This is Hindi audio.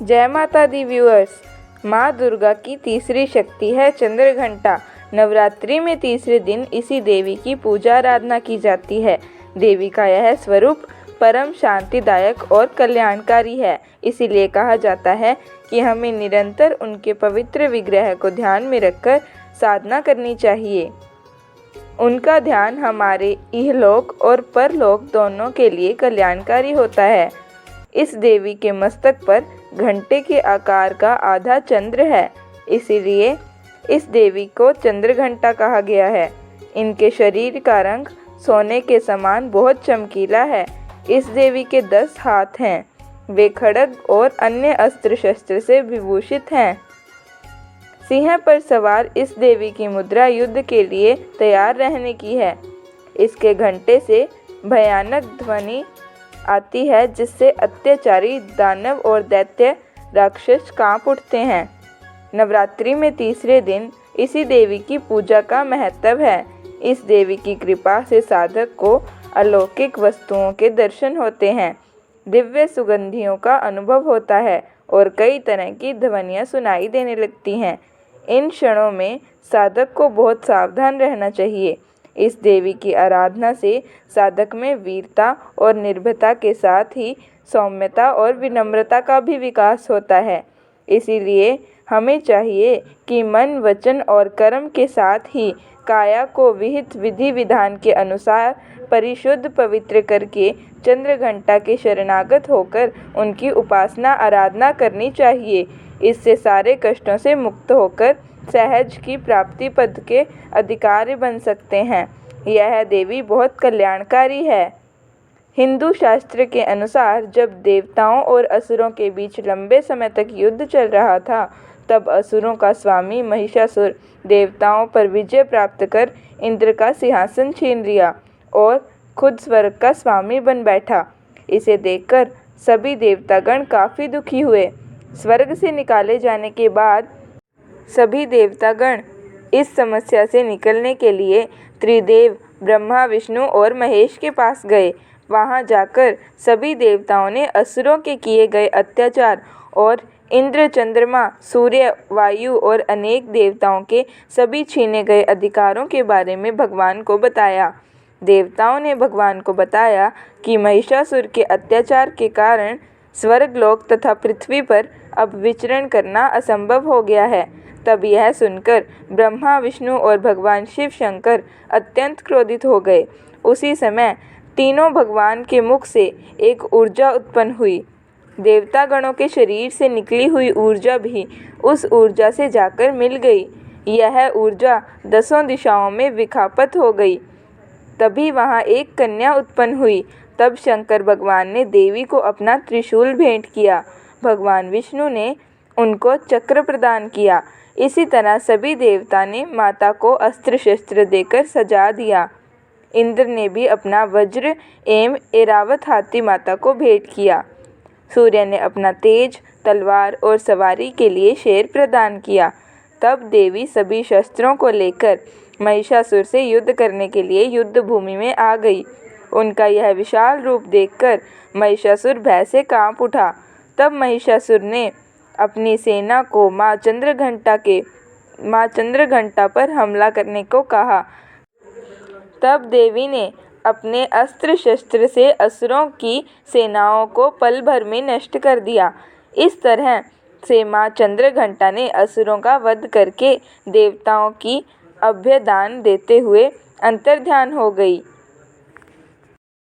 जय माता दी व्यूअर्स। माँ दुर्गा की तीसरी शक्ति है चंद्रघंटा। नवरात्रि में तीसरे दिन इसी देवी की पूजा आराधना की जाती है। देवी का यह स्वरूप परम शांतिदायक और कल्याणकारी है। इसीलिए कहा जाता है कि हमें निरंतर उनके पवित्र विग्रह को ध्यान में रखकर साधना करनी चाहिए। उनका ध्यान हमारे इहलोक और परलोक दोनों के लिए कल्याणकारी होता है। इस देवी के मस्तक पर घंटे के आकार का आधा चंद्र है, इसीलिए इस देवी को चंद्रघंटा कहा गया है। इनके शरीर का रंग सोने के समान बहुत चमकीला है। इस देवी के 10 हाथ हैं। वे खड्ग और अन्य अस्त्र शस्त्र से विभूषित हैं। सिंह पर सवार इस देवी की मुद्रा युद्ध के लिए तैयार रहने की है। इसके घंटे से भयानक ध्वनि आती है, जिससे अत्याचारी दानव और दैत्य राक्षस कांप उठते हैं। नवरात्रि में तीसरे दिन इसी देवी की पूजा का महत्व है। इस देवी की कृपा से साधक को अलौकिक वस्तुओं के दर्शन होते हैं, दिव्य सुगंधियों का अनुभव होता है और कई तरह की ध्वनियाँ सुनाई देने लगती हैं। इन क्षणों में साधक को बहुत सावधान रहना चाहिए। इस देवी की आराधना से साधक में वीरता और निर्भयता के साथ ही सौम्यता और विनम्रता का भी विकास होता है। इसीलिए हमें चाहिए कि मन, वचन और कर्म के साथ ही काया को विहित विधि विधान के अनुसार परिशुद्ध पवित्र करके चंद्रघंटा के शरणागत होकर उनकी उपासना आराधना करनी चाहिए। इससे सारे कष्टों से मुक्त होकर सहज की प्राप्ति पद के अधिकारी बन सकते हैं। यह देवी बहुत कल्याणकारी है। हिंदू शास्त्र के अनुसार जब देवताओं और असुरों के बीच लंबे समय तक युद्ध चल रहा था, तब असुरों का स्वामी महिषासुर देवताओं पर विजय प्राप्त कर इंद्र का सिंहासन छीन लिया और खुद स्वर्ग का स्वामी बन बैठा। इसे देखकर सभी देवतागण काफ़ी दुखी हुए। स्वर्ग से निकाले जाने के बाद सभी देवतागण इस समस्या से निकलने के लिए त्रिदेव ब्रह्मा, विष्णु और महेश के पास गए। वहां जाकर सभी देवताओं ने असुरों के किए गए अत्याचार और इंद्र, चंद्रमा, सूर्य, वायु और अनेक देवताओं के सभी छीने गए अधिकारों के बारे में भगवान को बताया। देवताओं ने भगवान को बताया कि महिषासुर के अत्याचार के कारण स्वर्गलोक तथा पृथ्वी पर अब विचरण करना असंभव हो गया है। तब यह सुनकर ब्रह्मा, विष्णु और भगवान शिव शंकर अत्यंत क्रोधित हो गए। उसी समय तीनों भगवान के मुख से एक ऊर्जा उत्पन्न हुई। देवतागणों के शरीर से निकली हुई ऊर्जा भी उस ऊर्जा से जाकर मिल गई। यह ऊर्जा 10 दिशाओं में विखापत हो गई। तभी वहाँ एक कन्या उत्पन्न हुई। तब शंकर भगवान ने देवी को अपना त्रिशूल भेंट किया। भगवान विष्णु ने उनको चक्र प्रदान किया। इसी तरह सभी देवता ने माता को अस्त्र शस्त्र देकर सजा दिया। इंद्र ने भी अपना वज्र एवं ऐरावत हाथी माता को भेंट किया। सूर्य ने अपना तेज, तलवार और सवारी के लिए शेर प्रदान किया। तब देवी सभी शस्त्रों को लेकर महिषासुर से युद्ध करने के लिए युद्ध भूमि में आ गई। उनका यह विशाल रूप देखकर महिषासुर भय से कांप उठा। तब महिषासुर ने अपनी सेना को माँ चंद्रघंटा पर हमला करने को कहा। तब देवी ने अपने अस्त्र शस्त्र से असुरों की सेनाओं को पल भर में नष्ट कर दिया। इस तरह से माँ चंद्रघंटा ने असुरों का वध करके देवताओं की अभ्यदान देते हुए अंतर्ध्यान हो गई।